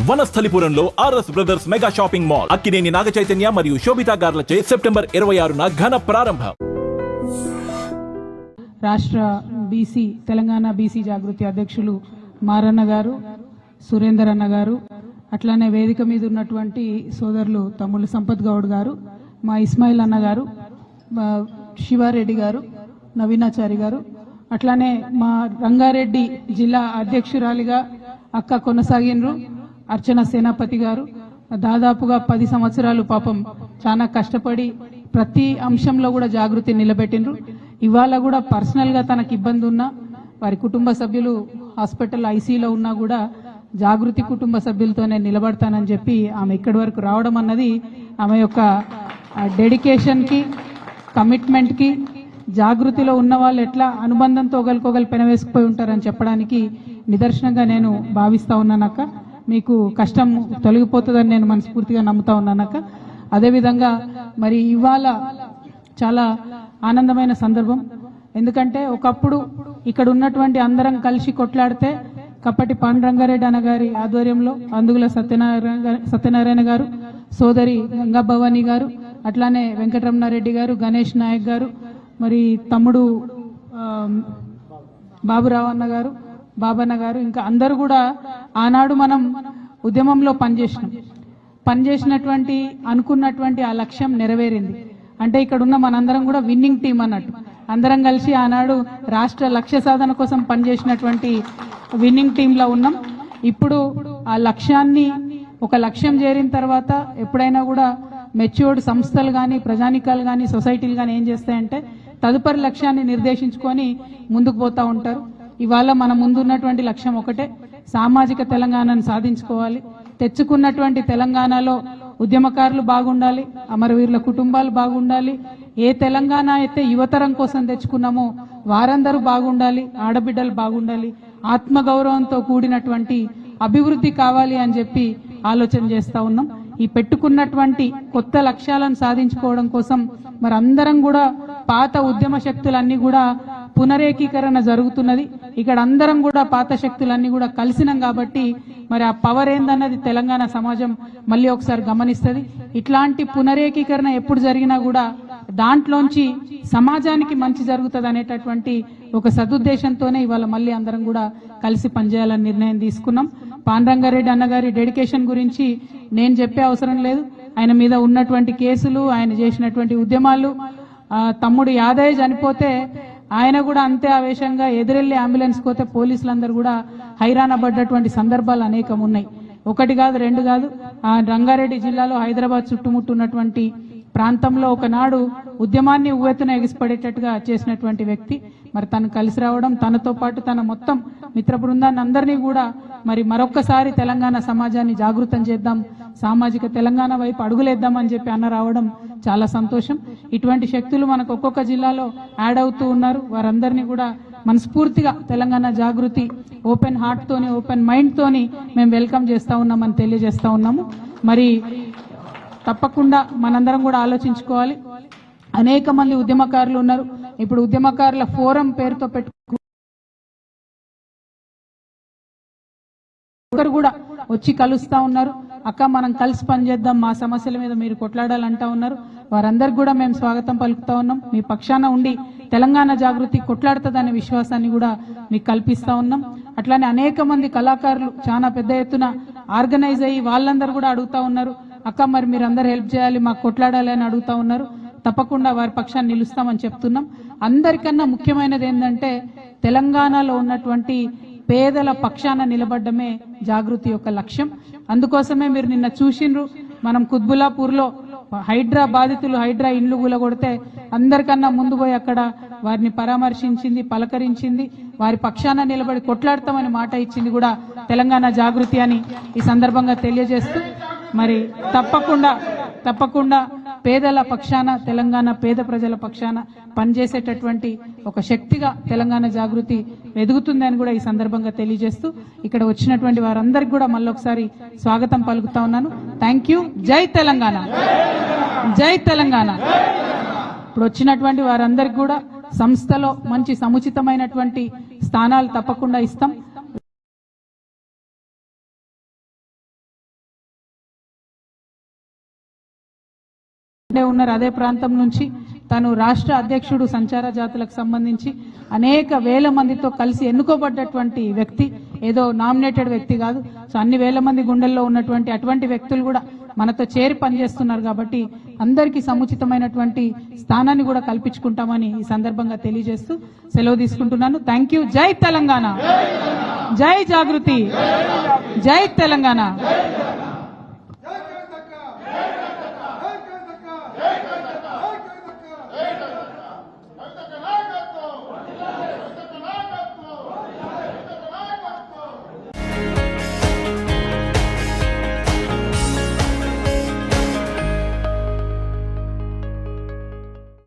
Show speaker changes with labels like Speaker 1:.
Speaker 1: వనస్థలిపురంలో RS Brothers mega shopping mall Akkineni Naga Chaitanya మరియు Sobhita గార్లచే September 26న ఘన ప్రారంభం.
Speaker 2: రాష్ట్ర బీసీ తెలంగాణ బీసీ జాగృతి అధ్యక్షులు మారన్న గారు, సురేందర్ అన్న గారు, అట్లానే వేదిక మీద ఉన్నటువంటి సోదరులు తమ్ముళ్ళు సంపత్ గౌడ్ గారు, మా ఇస్మాయిల్ అన్న గారు, శివారెడ్డి గారు, నవీనాచారి గారు, అట్లానే మా రంగారెడ్డి జిల్లా అధ్యక్షురాలిగా అక్క కొనసాగినరు అర్చన సేనాపతి గారు. దాదాపుగా 10 సంవత్సరాలు పాపం చాలా కష్టపడి ప్రతి అంశంలో కూడా జాగృతి నిలబెట్టినరు. ఇవాళ కూడా పర్సనల్ గా తనకు ఇబ్బంది ఉన్నా, వారి కుటుంబ సభ్యులు హాస్పిటల్ ఐసీలో ఉన్నా కూడా జాగృతి కుటుంబ సభ్యులతోనే నిలబడతానని చెప్పి ఆమె ఇక్కడి వరకు రావడం అన్నది ఆమె యొక్క డెడికేషన్ కి, కమిట్మెంట్ కి, జాగృతిలో ఉన్న వాళ్ళు ఎట్లా అనుబంధంతో ఒకరికొకరు పెనవేసుకుపోయి ఉంటారని చెప్పడానికి నిదర్శనంగా నేను భావిస్తా ఉన్నానక్క. మీకు కష్టం తొలగిపోతుందని నేను మనస్ఫూర్తిగా నమ్ముతా ఉన్నానక్క. అదేవిధంగా మరి ఇవాళ చాలా ఆనందమైన సందర్భం. ఎందుకంటే ఒకప్పుడు ఇక్కడ ఉన్నటువంటి అందరం కలిసి కొట్లాడితే కప్పటి పాండురంగారెడ్డి అన్న గారి ఆధ్వర్యంలో అందుగుల సత్యనారాయణ గారు, సోదరి గంగాభవాని గారు, అట్లానే వెంకటరమణారెడ్డి గారు, గణేష్ నాయక్ గారు, మరి తమ్ముడు బాబురావు అన్న గారు, బాబన్న గారు, ఇంకా అందరూ కూడా ఆనాడు మనం ఉద్యమంలో పనిచేసినటువంటి అనుకున్నటువంటి ఆ లక్ష్యం నెరవేరింది. అంటే ఇక్కడ ఉన్న మనందరం కూడా విన్నింగ్ టీం అన్నట్టు, అందరం కలిసి ఆనాడు రాష్ట్ర లక్ష్య సాధన కోసం పనిచేసినటువంటి విన్నింగ్ టీంలో ఉన్నాం. ఇప్పుడు ఆ లక్ష్యాన్ని, ఒక లక్ష్యం చేరిన తర్వాత ఎప్పుడైనా కూడా మెచ్యూర్డ్ సంస్థలు కానీ, ప్రజానికాలు కానీ, సొసైటీలు కానీ ఏం చేస్తాయంటే తదుపరి లక్ష్యాన్ని నిర్దేశించుకొని ముందుకు పోతా ఉంటారు. ఇవాళ మన ముందున్నటువంటి లక్ష్యం ఒకటే, సామాజిక తెలంగాణను సాధించుకోవాలి. తెచ్చుకున్నటువంటి తెలంగాణలో ఉద్యమకారులు బాగుండాలి, అమరవీరుల కుటుంబాలు బాగుండాలి. ఏ తెలంగాణ అయితే యువతరం కోసం తెచ్చుకున్నామో వారందరూ బాగుండాలి, ఆడబిడ్డలు బాగుండాలి, ఆత్మగౌరవంతో కూడినటువంటి అభివృద్ధి కావాలి అని చెప్పి ఆలోచన చేస్తా ఉన్నాం. ఈ పెట్టుకున్నటువంటి కొత్త లక్ష్యాలను సాధించుకోవడం కోసం మరి అందరం కూడా పాత ఉద్యమ శక్తులన్నీ కూడా పునరేకీకరణ జరుగుతున్నది. ఇక్కడ అందరం కూడా పాత శక్తులన్నీ కూడా కలిసినాం కాబట్టి మరి ఆ పవర్ ఏందన్నది తెలంగాణ సమాజం మళ్ళీ ఒకసారి గమనిస్తుంది. ఇట్లాంటి పునరేకీకరణ ఎప్పుడు జరిగినా కూడా దాంట్లోంచి సమాజానికి మంచి జరుగుతుంది అనేటటువంటి ఒక సదుద్దేశంతోనే ఇవాళ మళ్ళీ అందరం కూడా కలిసి పనిచేయాలని నిర్ణయం తీసుకున్నాం. పాండురంగారెడ్డి అన్నగారి డెడికేషన్ గురించి నేను చెప్పే అవసరం లేదు. ఆయన మీద ఉన్నటువంటి కేసులు, ఆయన చేసినటువంటి ఉద్యమాలు, తమ్ముడు యాదయ్య చనిపోతే ఆయన కూడా అంతే ఆవేశంగా ఎదురెళ్లి అంబులెన్స్ పోతే పోలీసులందరూ కూడా హైరాణపడ్డటువంటి సందర్భాలు అనేకం ఉన్నాయి. ఒకటి కాదు, రెండు కాదు. ఆ రంగారెడ్డి జిల్లాలో హైదరాబాద్ చుట్టుముట్టున్నటువంటి ప్రాంతంలో ఒకనాడు ఉద్యమాన్ని ఉవ్వెత్తున ఎగిసిపడేటట్టుగా చేసినటువంటి వ్యక్తి. మరి తను కలిసి రావడం, తనతో పాటు తన మొత్తం మిత్ర బృందాన్ని అందరినీ కూడా మరి మరొక్కసారి తెలంగాణ సమాజాన్ని జాగృతం చేద్దాం, సామాజిక తెలంగాణ వైపు అడుగులేద్దామని చెప్పి అన్న రావడం చాలా సంతోషం. ఇటువంటి శక్తులు మనకు ఒక్కొక్క జిల్లాలో యాడ్ అవుతూ ఉన్నారు. వారందరినీ కూడా మనస్ఫూర్తిగా తెలంగాణ జాగృతి ఓపెన్ హార్ట్ తోని, ఓపెన్ మైండ్ తోని మేము వెల్కమ్ చేస్తా ఉన్నామని తెలియజేస్తా ఉన్నాము. మరి తప్పకుండా మనందరం కూడా ఆలోచించుకోవాలి. అనేక మంది ఉద్యమకారులు ఉన్నారు. ఇప్పుడు ఉద్యమకారుల ఫోరం పేరుతో ఒకరు కూడా వచ్చి కలుస్తా ఉన్నారు. అక్క మనం కలిసి పనిచేద్దాం, మా సమస్యల మీద మీరు కొట్లాడాలంటా ఉన్నారు. వారందరికి కూడా మేము స్వాగతం పలుకుతా ఉన్నాం. మీ పక్షాన ఉండి తెలంగాణ జాగృతి కొట్లాడుతుందనే విశ్వాసాన్ని కూడా మీకు కల్పిస్తా ఉన్నాం. అట్లానే అనేక మంది కళాకారులు చాలా పెద్ద ఎత్తున ఆర్గనైజ్ అయ్యి వాళ్ళందరూ కూడా అడుగుతా ఉన్నారు, అక్క మరి మీరు అందరు హెల్ప్ చేయాలి, మాకు కొట్లాడాలి అని అడుగుతా ఉన్నారు. తప్పకుండా వారి పక్షాన్ని నిలుస్తామని చెప్తున్నాం. అందరికన్నా ముఖ్యమైనది ఏంటంటే తెలంగాణలో ఉన్నటువంటి పేదల పక్షాన నిలబడ్డమే జాగృతి యొక్క లక్ష్యం. అందుకోసమే మీరు నిన్న చూసిండ్రు, మనం కుత్బులాపూర్లో హైడ్రా బాధితులు హైడ్రా ఇండ్లు కూలగొడితే అందరికన్నా ముందు పోయి అక్కడ వారిని పరామర్శించింది, పలకరించింది, వారి పక్షాన నిలబడి కొట్లాడతామని మాట ఇచ్చింది కూడా తెలంగాణ జాగృతి అని ఈ సందర్భంగా తెలియజేస్తూ మరి తప్పకుండా పేదల పక్షాన, తెలంగాణ పేద ప్రజల పక్షాన పనిచేసేటటువంటి ఒక శక్తిగా తెలంగాణ జాగృతి ఎదుగుతుందని కూడా ఈ సందర్భంగా తెలియజేస్తూ ఇక్కడ వచ్చినటువంటి వారందరికీ కూడా మళ్ళొకసారి స్వాగతం పలుకుతా ఉన్నాను. Thank you. జై తెలంగాణ, జై తెలంగాణ. ఇప్పుడు వచ్చినటువంటి వారందరికీ కూడా సంస్థలో మంచి సముచితమైనటువంటి స్థానాలు తప్పకుండా ఇస్తాం. ఉన్నారు అదే ప్రాంతం నుంచి తను రాష్ట్ర అధ్యక్షుడు సంచార జాతులకు సంబంధించి అనేక వేల మందితో కలిసి ఎన్నుకోబడ్డటువంటి వ్యక్తి, ఏదో నామినేటెడ్ వ్యక్తి కాదు. సో అన్ని వేల మంది గుండెల్లో ఉన్నటువంటి అటువంటి వ్యక్తులు కూడా మనతో చేరి పనిచేస్తున్నారు కాబట్టి అందరికీ సముచితమైనటువంటి స్థానాన్ని కూడా కల్పించుకుంటామని ఈ సందర్భంగా తెలియజేస్తూ సెలవు తీసుకుంటున్నాను. Thank you. జై తెలంగాణ, జై జాగృతి, జై తెలంగాణ.